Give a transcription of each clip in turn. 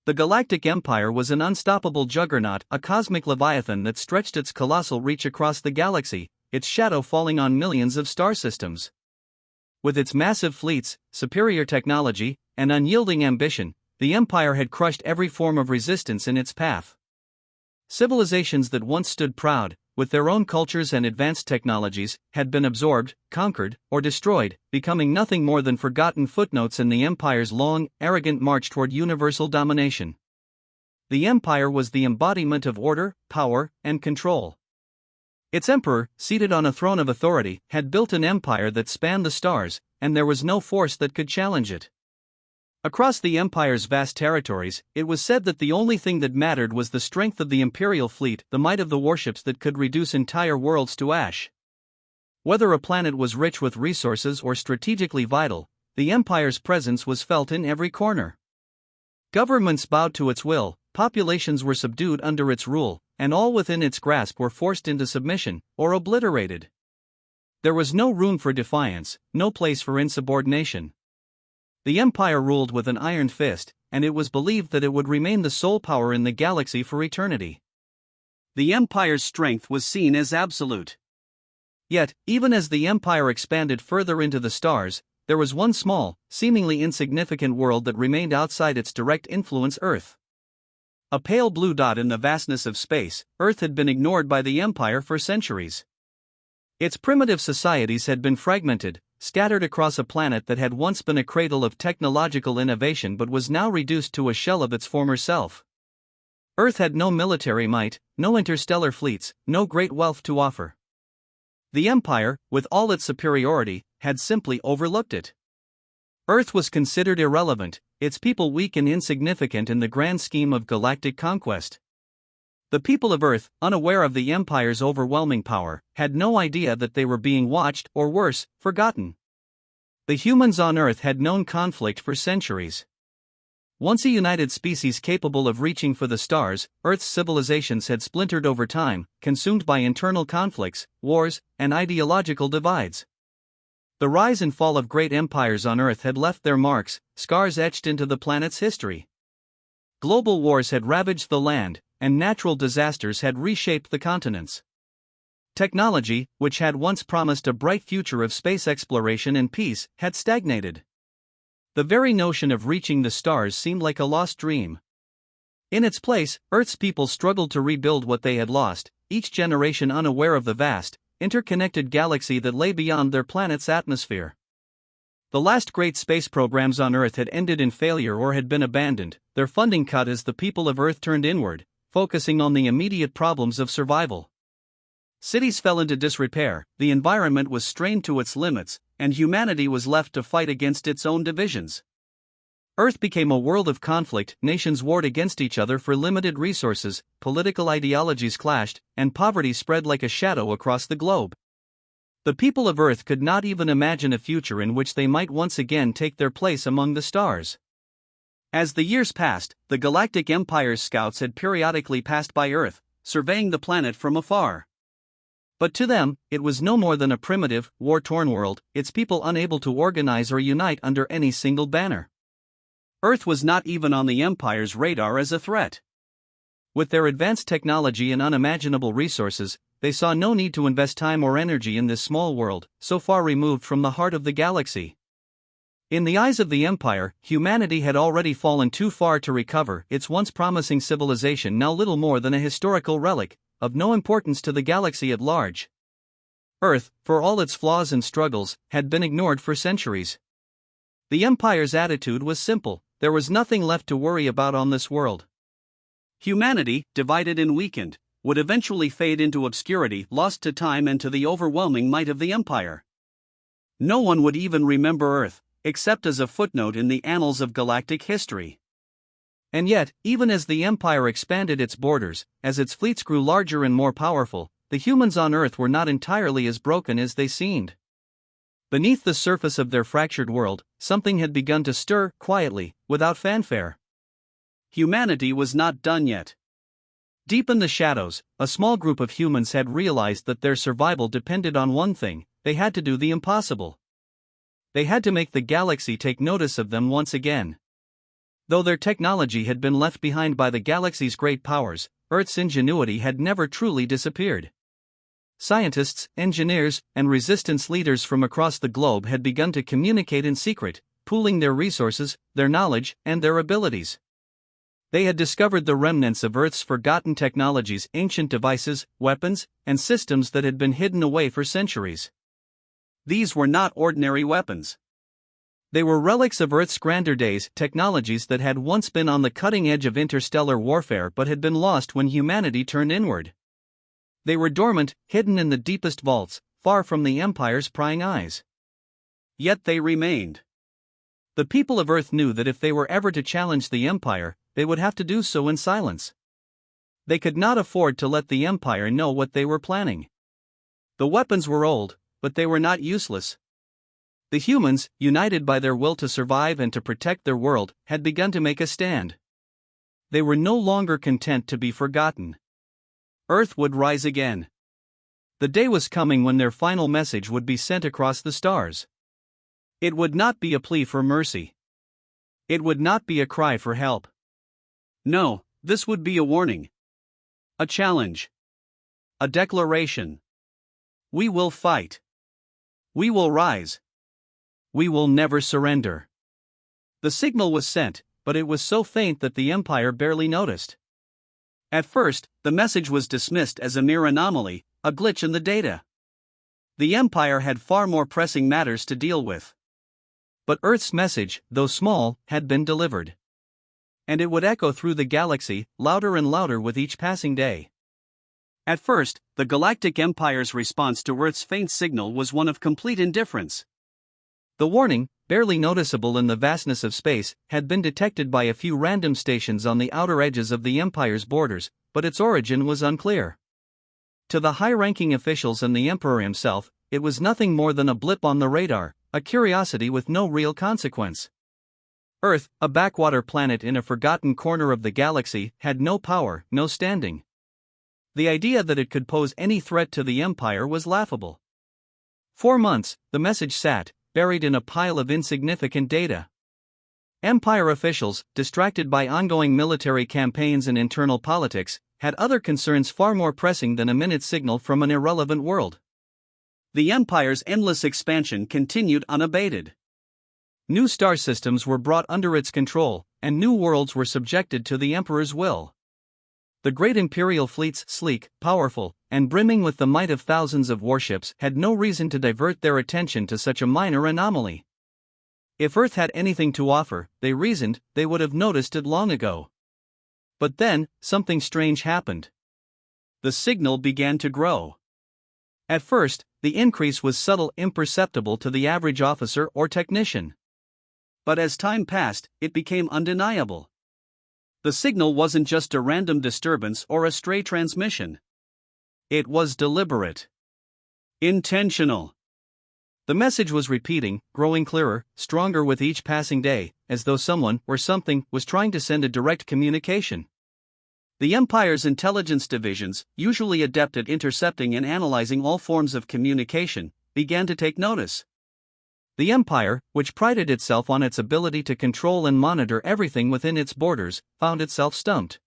The Galactic Empire was an unstoppable juggernaut, a cosmic leviathan that stretched its colossal reach across the galaxy, its shadow falling on millions of star systems. With its massive fleets, superior technology, and unyielding ambition, the Empire had crushed every form of resistance in its path. Civilizations that once stood proud, with their own cultures and advanced technologies, had been absorbed, conquered, or destroyed, becoming nothing more than forgotten footnotes in the Empire's long, arrogant march toward universal domination. The Empire was the embodiment of order, power, and control. Its emperor, seated on a throne of authority, had built an empire that spanned the stars, and there was no force that could challenge it. Across the Empire's vast territories, it was said that the only thing that mattered was the strength of the Imperial fleet, the might of the warships that could reduce entire worlds to ash. Whether a planet was rich with resources or strategically vital, the Empire's presence was felt in every corner. Governments bowed to its will, populations were subdued under its rule, and all within its grasp were forced into submission, or obliterated. There was no room for defiance, no place for insubordination. The Empire ruled with an iron fist, and it was believed that it would remain the sole power in the galaxy for eternity. The Empire's strength was seen as absolute. Yet, even as the Empire expanded further into the stars, there was one small, seemingly insignificant world that remained outside its direct influence: Earth. A pale blue dot in the vastness of space, Earth had been ignored by the Empire for centuries. Its primitive societies had been fragmented, scattered across a planet that had once been a cradle of technological innovation but was now reduced to a shell of its former self. Earth had no military might, no interstellar fleets, no great wealth to offer. The Empire, with all its superiority, had simply overlooked it. Earth was considered irrelevant, its people weak and insignificant in the grand scheme of galactic conquest. The people of Earth, unaware of the Empire's overwhelming power, had no idea that they were being watched, or worse, forgotten. The humans on Earth had known conflict for centuries. Once a united species capable of reaching for the stars, Earth's civilizations had splintered over time, consumed by internal conflicts, wars, and ideological divides. The rise and fall of great empires on Earth had left their marks, scars etched into the planet's history. Global wars had ravaged the land, and natural disasters had reshaped the continents. Technology, which had once promised a bright future of space exploration and peace, had stagnated. The very notion of reaching the stars seemed like a lost dream. In its place, Earth's people struggled to rebuild what they had lost, each generation unaware of the vast, interconnected galaxy that lay beyond their planet's atmosphere. The last great space programs on Earth had ended in failure or had been abandoned, their funding cut as the people of Earth turned inward, focusing on the immediate problems of survival. Cities fell into disrepair, the environment was strained to its limits, and humanity was left to fight against its own divisions. Earth became a world of conflict, nations warred against each other for limited resources, political ideologies clashed, and poverty spread like a shadow across the globe. The people of Earth could not even imagine a future in which they might once again take their place among the stars. As the years passed, the Galactic Empire's scouts had periodically passed by Earth, surveying the planet from afar. But to them, it was no more than a primitive, war-torn world, its people unable to organize or unite under any single banner. Earth was not even on the Empire's radar as a threat. With their advanced technology and unimaginable resources, they saw no need to invest time or energy in this small world, so far removed from the heart of the galaxy. In the eyes of the Empire, humanity had already fallen too far to recover, its once promising civilization now little more than a historical relic, of no importance to the galaxy at large. Earth, for all its flaws and struggles, had been ignored for centuries. The Empire's attitude was simple: there was nothing left to worry about on this world. Humanity, divided and weakened, would eventually fade into obscurity, lost to time and to the overwhelming might of the Empire. No one would even remember Earth, except as a footnote in the annals of galactic history. And yet, even as the Empire expanded its borders, as its fleets grew larger and more powerful, the humans on Earth were not entirely as broken as they seemed. Beneath the surface of their fractured world, something had begun to stir, quietly, without fanfare. Humanity was not done yet. Deep in the shadows, a small group of humans had realized that their survival depended on one thing: they had to do the impossible. They had to make the galaxy take notice of them once again. Though their technology had been left behind by the galaxy's great powers, Earth's ingenuity had never truly disappeared. Scientists, engineers, and resistance leaders from across the globe had begun to communicate in secret, pooling their resources, their knowledge, and their abilities. They had discovered the remnants of Earth's forgotten technologies, ancient devices, weapons, and systems that had been hidden away for centuries. These were not ordinary weapons. They were relics of Earth's grander days, technologies that had once been on the cutting edge of interstellar warfare but had been lost when humanity turned inward. They were dormant, hidden in the deepest vaults, far from the Empire's prying eyes. Yet they remained. The people of Earth knew that if they were ever to challenge the Empire, they would have to do so in silence. They could not afford to let the Empire know what they were planning. The weapons were old, but they were not useless. The humans, united by their will to survive and to protect their world, had begun to make a stand. They were no longer content to be forgotten. Earth would rise again. The day was coming when their final message would be sent across the stars. It would not be a plea for mercy. It would not be a cry for help. No, this would be a warning. A challenge. A declaration. We will fight. We will rise. We will never surrender. The signal was sent, but it was so faint that the Empire barely noticed. At first, the message was dismissed as a mere anomaly, a glitch in the data. The Empire had far more pressing matters to deal with. But Earth's message, though small, had been delivered. And it would echo through the galaxy, louder and louder with each passing day. At first, the Galactic Empire's response to Earth's faint signal was one of complete indifference. The warning, barely noticeable in the vastness of space, had been detected by a few random stations on the outer edges of the Empire's borders, but its origin was unclear. To the high-ranking officials and the Emperor himself, it was nothing more than a blip on the radar, a curiosity with no real consequence. Earth, a backwater planet in a forgotten corner of the galaxy, had no power, no standing. The idea that it could pose any threat to the Empire was laughable. 4 months, the message sat, buried in a pile of insignificant data. Empire officials, distracted by ongoing military campaigns and internal politics, had other concerns far more pressing than a minute signal from an irrelevant world. The Empire's endless expansion continued unabated. New star systems were brought under its control, and new worlds were subjected to the Emperor's will. The great imperial fleets, sleek, powerful, and brimming with the might of thousands of warships, had no reason to divert their attention to such a minor anomaly. If Earth had anything to offer, they reasoned, they would have noticed it long ago. But then, something strange happened. The signal began to grow. At first, the increase was subtle, imperceptible to the average officer or technician. But as time passed, it became undeniable. The signal wasn't just a random disturbance or a stray transmission. It was deliberate. Intentional. The message was repeating, growing clearer, stronger with each passing day, as though someone, or something, was trying to send a direct communication. The Empire's intelligence divisions, usually adept at intercepting and analyzing all forms of communication, began to take notice. The Empire, which prided itself on its ability to control and monitor everything within its borders, found itself stumped.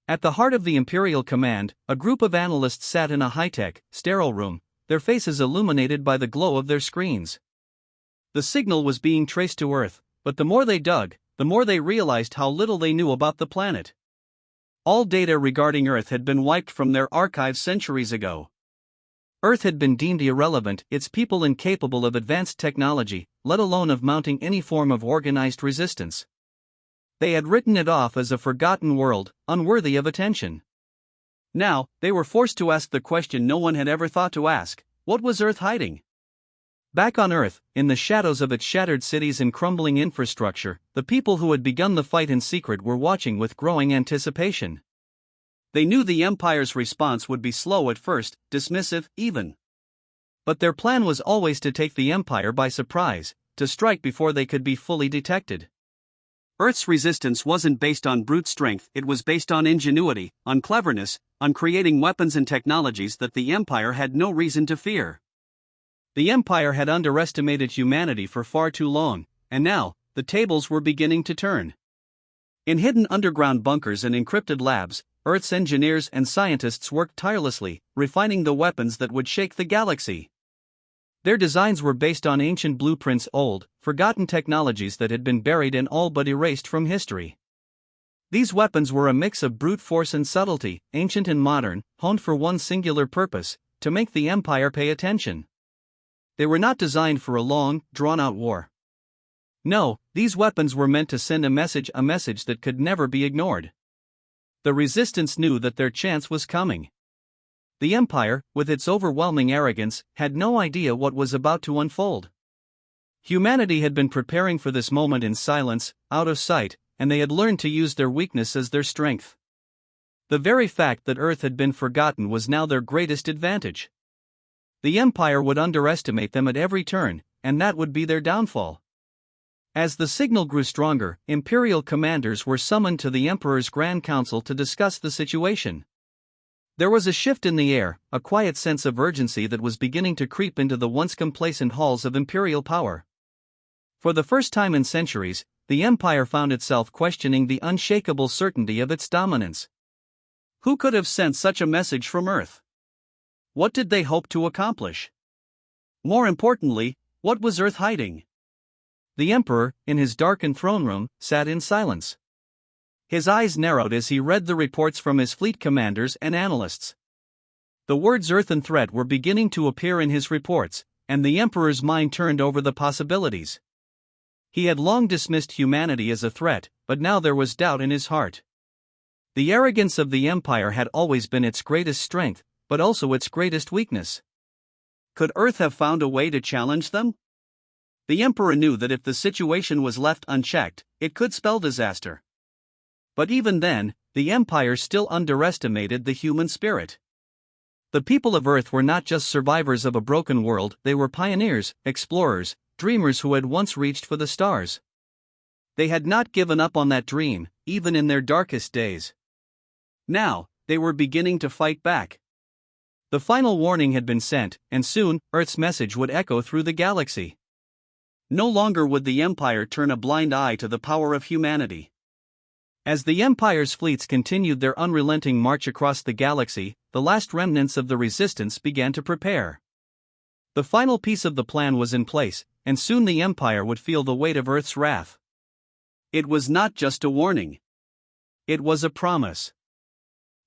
At the heart of the Imperial Command, a group of analysts sat in a high-tech, sterile room, their faces illuminated by the glow of their screens. The signal was being traced to Earth, but the more they dug, the more they realized how little they knew about the planet. All data regarding Earth had been wiped from their archives centuries ago. Earth had been deemed irrelevant, its people incapable of advanced technology, let alone of mounting any form of organized resistance. They had written it off as a forgotten world, unworthy of attention. Now, they were forced to ask the question no one had ever thought to ask: what was Earth hiding? Back on Earth, in the shadows of its shattered cities and crumbling infrastructure, the people who had begun the fight in secret were watching with growing anticipation. They knew the Empire's response would be slow at first, dismissive, even. But their plan was always to take the Empire by surprise, to strike before they could be fully detected. Earth's resistance wasn't based on brute strength, it was based on ingenuity, on cleverness, on creating weapons and technologies that the Empire had no reason to fear. The Empire had underestimated humanity for far too long, and now, the tables were beginning to turn. In hidden underground bunkers and encrypted labs, Earth's engineers and scientists worked tirelessly, refining the weapons that would shake the galaxy. Their designs were based on ancient blueprints, old, forgotten technologies that had been buried and all but erased from history. These weapons were a mix of brute force and subtlety, ancient and modern, honed for one singular purpose: to make the Empire pay attention. They were not designed for a long, drawn-out war. No, these weapons were meant to send a message that could never be ignored. The Resistance knew that their chance was coming. The Empire, with its overwhelming arrogance, had no idea what was about to unfold. Humanity had been preparing for this moment in silence, out of sight, and they had learned to use their weakness as their strength. The very fact that Earth had been forgotten was now their greatest advantage. The Empire would underestimate them at every turn, and that would be their downfall. As the signal grew stronger, Imperial commanders were summoned to the Emperor's Grand Council to discuss the situation. There was a shift in the air, a quiet sense of urgency that was beginning to creep into the once complacent halls of imperial power. For the first time in centuries, the Empire found itself questioning the unshakable certainty of its dominance. Who could have sent such a message from Earth? What did they hope to accomplish? More importantly, what was Earth hiding? The Emperor, in his darkened throne room, sat in silence. His eyes narrowed as he read the reports from his fleet commanders and analysts. The words Earth and threat were beginning to appear in his reports, and the Emperor's mind turned over the possibilities. He had long dismissed humanity as a threat, but now there was doubt in his heart. The arrogance of the Empire had always been its greatest strength, but also its greatest weakness. Could Earth have found a way to challenge them? The Emperor knew that if the situation was left unchecked, it could spell disaster. But even then, the Empire still underestimated the human spirit. The people of Earth were not just survivors of a broken world, they were pioneers, explorers, dreamers who had once reached for the stars. They had not given up on that dream, even in their darkest days. Now, they were beginning to fight back. The final warning had been sent, and soon, Earth's message would echo through the galaxy. No longer would the Empire turn a blind eye to the power of humanity. As the Empire's fleets continued their unrelenting march across the galaxy, the last remnants of the Resistance began to prepare. The final piece of the plan was in place, and soon the Empire would feel the weight of Earth's wrath. It was not just a warning. It was a promise.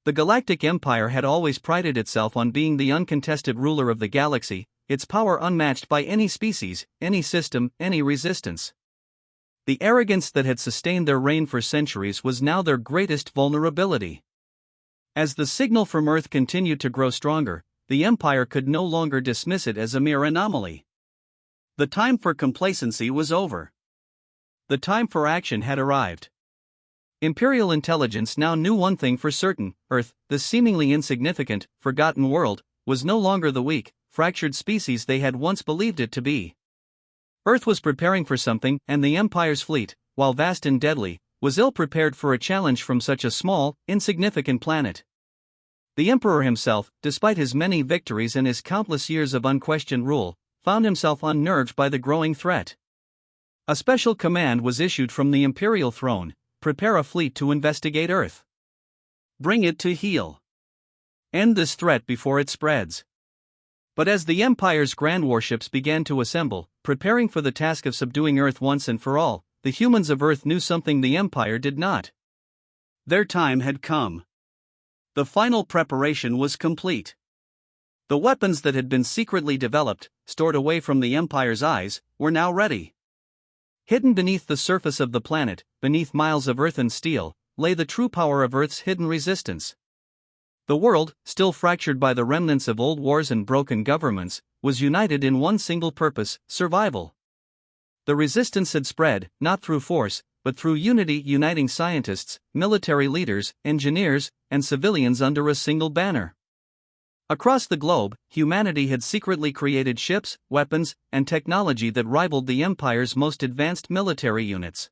The Galactic Empire had always prided itself on being the uncontested ruler of the galaxy, its power unmatched by any species, any system, any resistance. The arrogance that had sustained their reign for centuries was now their greatest vulnerability. As the signal from Earth continued to grow stronger, the Empire could no longer dismiss it as a mere anomaly. The time for complacency was over. The time for action had arrived. Imperial intelligence now knew one thing for certain: Earth, the seemingly insignificant, forgotten world, was no longer the weak, fractured species they had once believed it to be. Earth was preparing for something, and the Empire's fleet, while vast and deadly, was ill-prepared for a challenge from such a small, insignificant planet. The Emperor himself, despite his many victories and his countless years of unquestioned rule, found himself unnerved by the growing threat. A special command was issued from the Imperial throne: prepare a fleet to investigate Earth. Bring it to heel. End this threat before it spreads. But as the Empire's grand warships began to assemble, preparing for the task of subduing Earth once and for all, the humans of Earth knew something the Empire did not. Their time had come. The final preparation was complete. The weapons that had been secretly developed, stored away from the Empire's eyes, were now ready. Hidden beneath the surface of the planet, beneath miles of earth and steel, lay the true power of Earth's hidden resistance. The world, still fractured by the remnants of old wars and broken governments, was united in one single purpose: survival. The resistance had spread, not through force, but through unity, uniting scientists, military leaders, engineers, and civilians under a single banner. Across the globe, humanity had secretly created ships, weapons, and technology that rivaled the Empire's most advanced military units.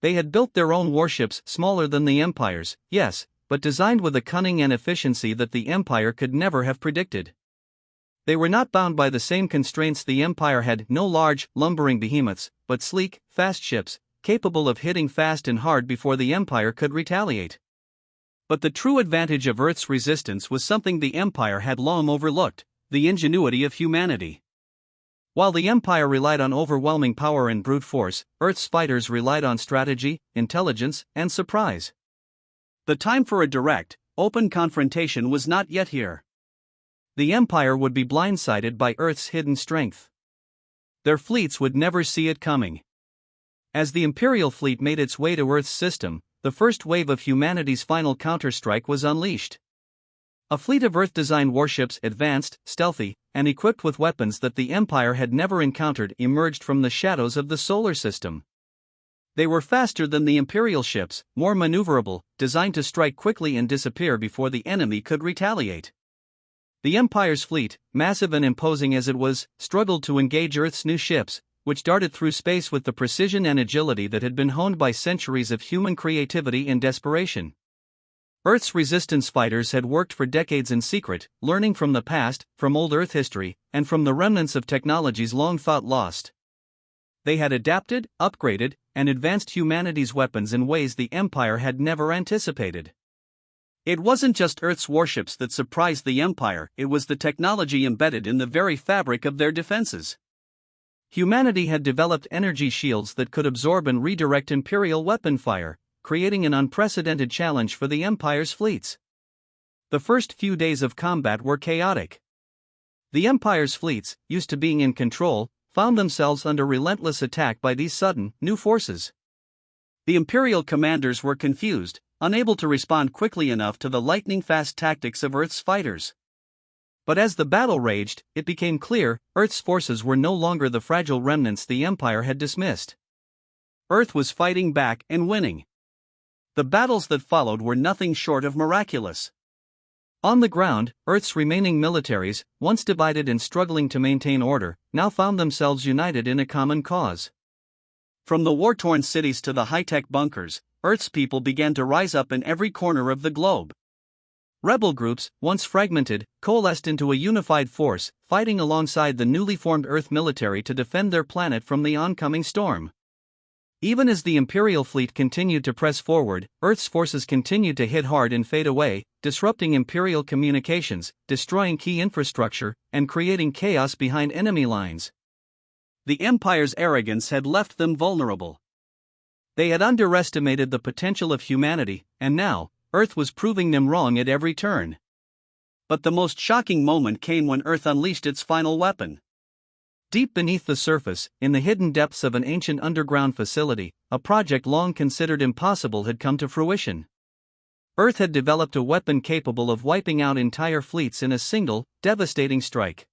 They had built their own warships, smaller than the Empire's, yes, but designed with a cunning and efficiency that the Empire could never have predicted. They were not bound by the same constraints the Empire had: no large, lumbering behemoths, but sleek, fast ships, capable of hitting fast and hard before the Empire could retaliate. But the true advantage of Earth's resistance was something the Empire had long overlooked: the ingenuity of humanity. While the Empire relied on overwhelming power and brute force, Earth's fighters relied on strategy, intelligence, and surprise. The time for a direct, open confrontation was not yet here. The Empire would be blindsided by Earth's hidden strength. Their fleets would never see it coming. As the Imperial fleet made its way to Earth's system, the first wave of humanity's final counterstrike was unleashed. A fleet of Earth-designed warships, advanced, stealthy, and equipped with weapons that the Empire had never encountered, emerged from the shadows of the solar system. They were faster than the Imperial ships, more maneuverable, designed to strike quickly and disappear before the enemy could retaliate. The Empire's fleet, massive and imposing as it was, struggled to engage Earth's new ships, which darted through space with the precision and agility that had been honed by centuries of human creativity and desperation. Earth's resistance fighters had worked for decades in secret, learning from the past, from old Earth history, and from the remnants of technologies long thought lost. They had adapted, upgraded, and advanced humanity's weapons in ways the Empire had never anticipated. It wasn't just Earth's warships that surprised the Empire, it was the technology embedded in the very fabric of their defenses. Humanity had developed energy shields that could absorb and redirect Imperial weapon fire, creating an unprecedented challenge for the Empire's fleets. The first few days of combat were chaotic. The Empire's fleets, used to being in control, found themselves under relentless attack by these sudden, new forces. The Imperial commanders were confused, unable to respond quickly enough to the lightning-fast tactics of Earth's fighters. But as the battle raged, it became clear, Earth's forces were no longer the fragile remnants the Empire had dismissed. Earth was fighting back and winning. The battles that followed were nothing short of miraculous. On the ground, Earth's remaining militaries, once divided and struggling to maintain order, now found themselves united in a common cause. From the war-torn cities to the high-tech bunkers, Earth's people began to rise up in every corner of the globe. Rebel groups, once fragmented, coalesced into a unified force, fighting alongside the newly formed Earth military to defend their planet from the oncoming storm. Even as the Imperial fleet continued to press forward, Earth's forces continued to hit hard and fade away, disrupting Imperial communications, destroying key infrastructure, and creating chaos behind enemy lines. The Empire's arrogance had left them vulnerable. They had underestimated the potential of humanity, and now, Earth was proving them wrong at every turn. But the most shocking moment came when Earth unleashed its final weapon. Deep beneath the surface, in the hidden depths of an ancient underground facility, a project long considered impossible had come to fruition. Earth had developed a weapon capable of wiping out entire fleets in a single, devastating strike.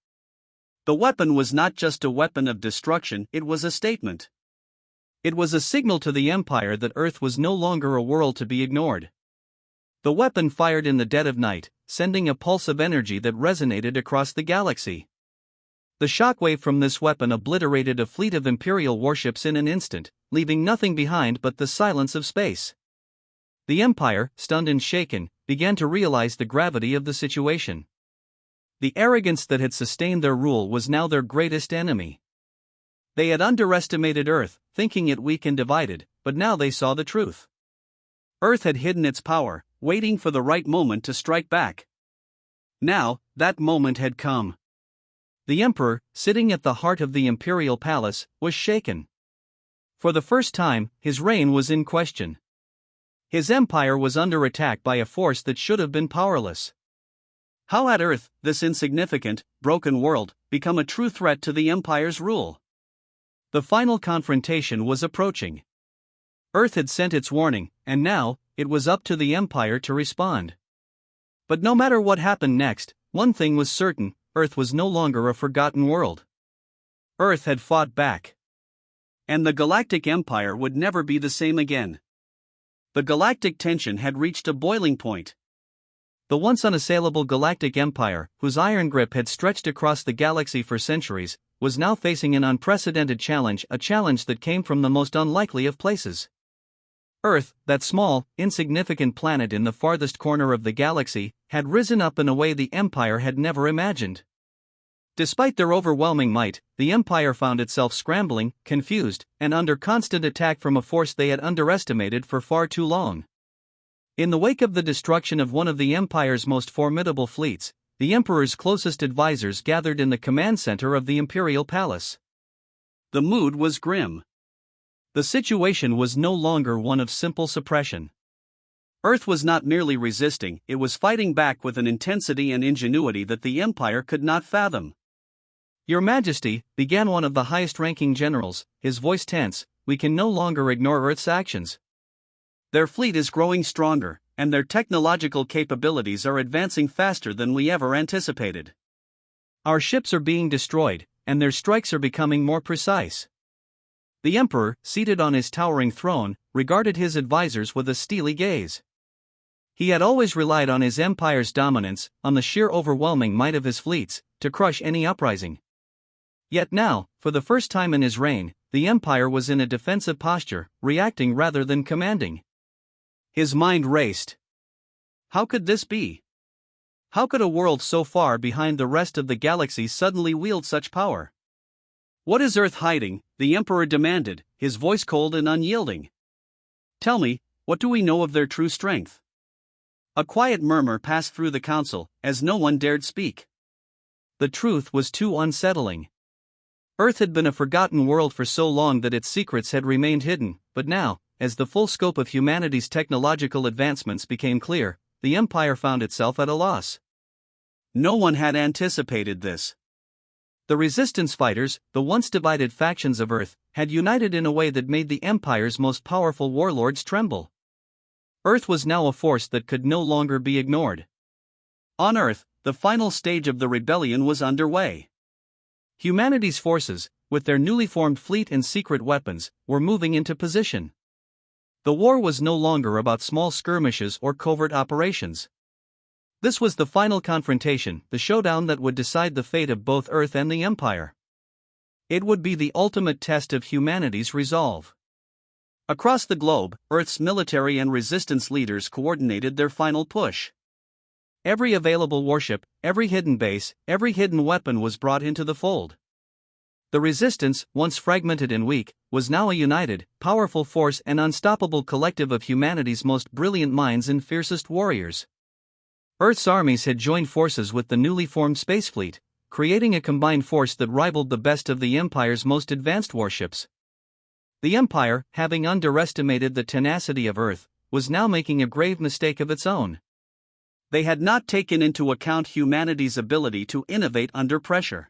The weapon was not just a weapon of destruction, it was a statement. It was a signal to the Empire that Earth was no longer a world to be ignored. The weapon fired in the dead of night, sending a pulse of energy that resonated across the galaxy. The shockwave from this weapon obliterated a fleet of Imperial warships in an instant, leaving nothing behind but the silence of space. The Empire, stunned and shaken, began to realize the gravity of the situation. The arrogance that had sustained their rule was now their greatest enemy. They had underestimated Earth, thinking it weak and divided, but now they saw the truth. Earth had hidden its power, waiting for the right moment to strike back. Now, that moment had come. The Emperor, sitting at the heart of the Imperial palace, was shaken. For the first time, his reign was in question. His empire was under attack by a force that should have been powerless. How had Earth, this insignificant, broken world, become a true threat to the Empire's rule? The final confrontation was approaching. Earth had sent its warning, and now, it was up to the Empire to respond. But no matter what happened next, one thing was certain: Earth was no longer a forgotten world. Earth had fought back. And the Galactic Empire would never be the same again. The galactic tension had reached a boiling point. The once unassailable Galactic Empire, whose iron grip had stretched across the galaxy for centuries, was now facing an unprecedented challenge, a challenge that came from the most unlikely of places. Earth, that small, insignificant planet in the farthest corner of the galaxy, had risen up in a way the Empire had never imagined. Despite their overwhelming might, the Empire found itself scrambling, confused, and under constant attack from a force they had underestimated for far too long. In the wake of the destruction of one of the Empire's most formidable fleets, the Emperor's closest advisors gathered in the command center of the Imperial Palace. The mood was grim. The situation was no longer one of simple suppression. Earth was not merely resisting, it was fighting back with an intensity and ingenuity that the Empire could not fathom. "Your Majesty," began one of the highest-ranking generals, his voice tense, "we can no longer ignore Earth's actions. Their fleet is growing stronger, and their technological capabilities are advancing faster than we ever anticipated. Our ships are being destroyed, and their strikes are becoming more precise." The Emperor, seated on his towering throne, regarded his advisors with a steely gaze. He had always relied on his empire's dominance, on the sheer overwhelming might of his fleets, to crush any uprising. Yet now, for the first time in his reign, the Empire was in a defensive posture, reacting rather than commanding. His mind raced. How could this be? How could a world so far behind the rest of the galaxy suddenly wield such power? "What is Earth hiding?" the Emperor demanded, his voice cold and unyielding. "Tell me, what do we know of their true strength?" A quiet murmur passed through the council, as no one dared speak. The truth was too unsettling. Earth had been a forgotten world for so long that its secrets had remained hidden, but now, as the full scope of humanity's technological advancements became clear, the Empire found itself at a loss. No one had anticipated this. The resistance fighters, the once divided factions of Earth, had united in a way that made the Empire's most powerful warlords tremble. Earth was now a force that could no longer be ignored. On Earth, the final stage of the rebellion was underway. Humanity's forces, with their newly formed fleet and secret weapons, were moving into position. The war was no longer about small skirmishes or covert operations. This was the final confrontation, the showdown that would decide the fate of both Earth and the Empire. It would be the ultimate test of humanity's resolve. Across the globe, Earth's military and resistance leaders coordinated their final push. Every available warship, every hidden base, every hidden weapon was brought into the fold. The resistance, once fragmented and weak, was now a united, powerful force and unstoppable collective of humanity's most brilliant minds and fiercest warriors. Earth's armies had joined forces with the newly formed space fleet, creating a combined force that rivaled the best of the Empire's most advanced warships. The Empire, having underestimated the tenacity of Earth, was now making a grave mistake of its own. They had not taken into account humanity's ability to innovate under pressure.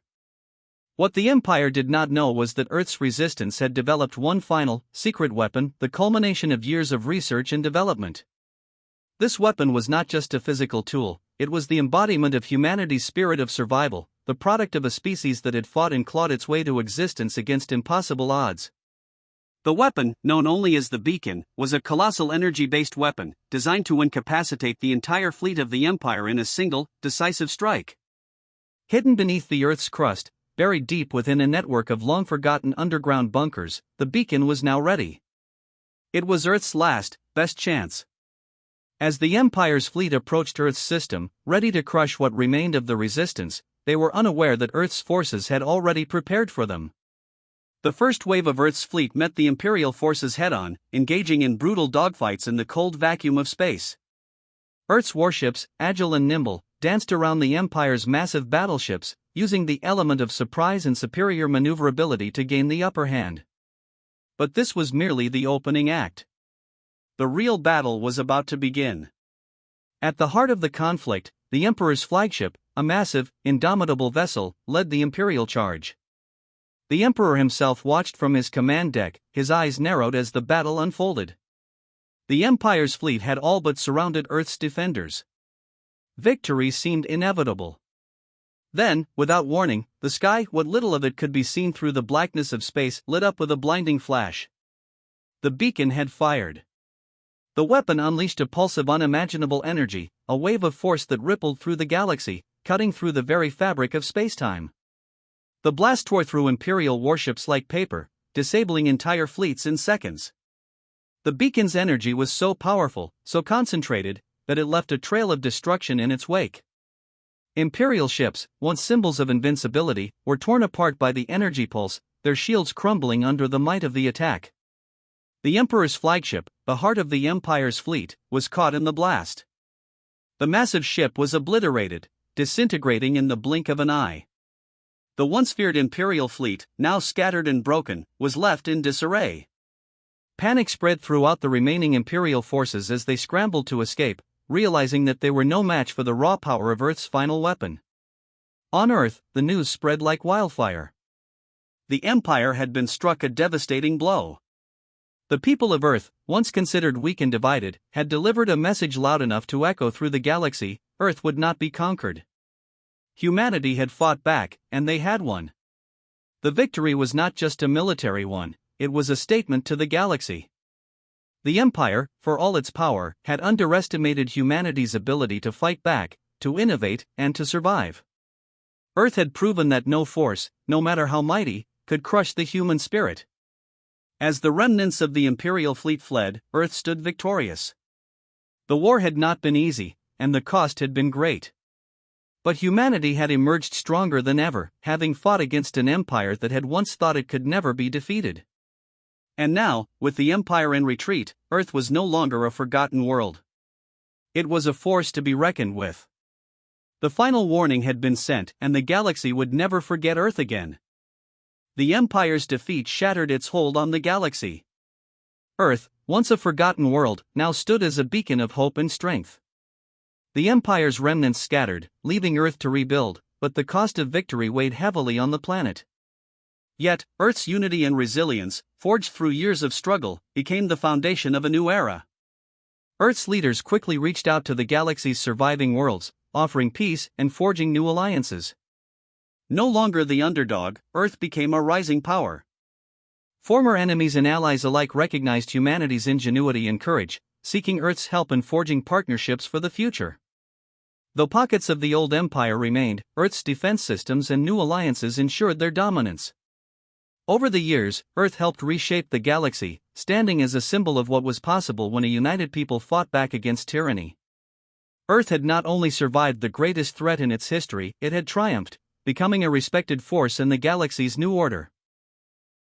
What the Empire did not know was that Earth's resistance had developed one final, secret weapon, the culmination of years of research and development. This weapon was not just a physical tool, it was the embodiment of humanity's spirit of survival, the product of a species that had fought and clawed its way to existence against impossible odds. The weapon, known only as the Beacon, was a colossal energy-based weapon, designed to incapacitate the entire fleet of the Empire in a single, decisive strike. Hidden beneath the Earth's crust, buried deep within a network of long-forgotten underground bunkers, the Beacon was now ready. It was Earth's last, best chance. As the Empire's fleet approached Earth's system, ready to crush what remained of the resistance, they were unaware that Earth's forces had already prepared for them. The first wave of Earth's fleet met the Imperial forces head-on, engaging in brutal dogfights in the cold vacuum of space. Earth's warships, agile and nimble, danced around the Empire's massive battleships, using the element of surprise and superior maneuverability to gain the upper hand. But this was merely the opening act. The real battle was about to begin. At the heart of the conflict, the Emperor's flagship, a massive, indomitable vessel, led the Imperial charge. The Emperor himself watched from his command deck, his eyes narrowed as the battle unfolded. The Empire's fleet had all but surrounded Earth's defenders. Victory seemed inevitable. Then, without warning, the sky, what little of it could be seen through the blackness of space, lit up with a blinding flash. The beacon had fired. The weapon unleashed a pulse of unimaginable energy, a wave of force that rippled through the galaxy, cutting through the very fabric of spacetime. The blast tore through Imperial warships like paper, disabling entire fleets in seconds. The beacon's energy was so powerful, so concentrated, that it left a trail of destruction in its wake. Imperial ships, once symbols of invincibility, were torn apart by the energy pulse, their shields crumbling under the might of the attack. The Emperor's flagship, the heart of the Empire's fleet, was caught in the blast. The massive ship was obliterated, disintegrating in the blink of an eye. The once feared Imperial fleet, now scattered and broken, was left in disarray. Panic spread throughout the remaining Imperial forces as they scrambled to escape, realizing that they were no match for the raw power of Earth's final weapon. On Earth, the news spread like wildfire. The Empire had been struck a devastating blow. The people of Earth, once considered weak and divided, had delivered a message loud enough to echo through the galaxy: Earth would not be conquered. Humanity had fought back, and they had won. The victory was not just a military one, it was a statement to the galaxy. The Empire, for all its power, had underestimated humanity's ability to fight back, to innovate, and to survive. Earth had proven that no force, no matter how mighty, could crush the human spirit. As the remnants of the Imperial fleet fled, Earth stood victorious. The war had not been easy, and the cost had been great. But humanity had emerged stronger than ever, having fought against an empire that had once thought it could never be defeated. And now, with the Empire in retreat, Earth was no longer a forgotten world. It was a force to be reckoned with. The final warning had been sent, and the galaxy would never forget Earth again. The Empire's defeat shattered its hold on the galaxy. Earth, once a forgotten world, now stood as a beacon of hope and strength. The Empire's remnants scattered, leaving Earth to rebuild, but the cost of victory weighed heavily on the planet. Yet, Earth's unity and resilience, forged through years of struggle, became the foundation of a new era. Earth's leaders quickly reached out to the galaxy's surviving worlds, offering peace and forging new alliances. No longer the underdog, Earth became a rising power. Former enemies and allies alike recognized humanity's ingenuity and courage, seeking Earth's help in forging partnerships for the future. Though pockets of the old empire remained, Earth's defense systems and new alliances ensured their dominance. Over the years, Earth helped reshape the galaxy, standing as a symbol of what was possible when a united people fought back against tyranny. Earth had not only survived the greatest threat in its history, it had triumphed, becoming a respected force in the galaxy's new order.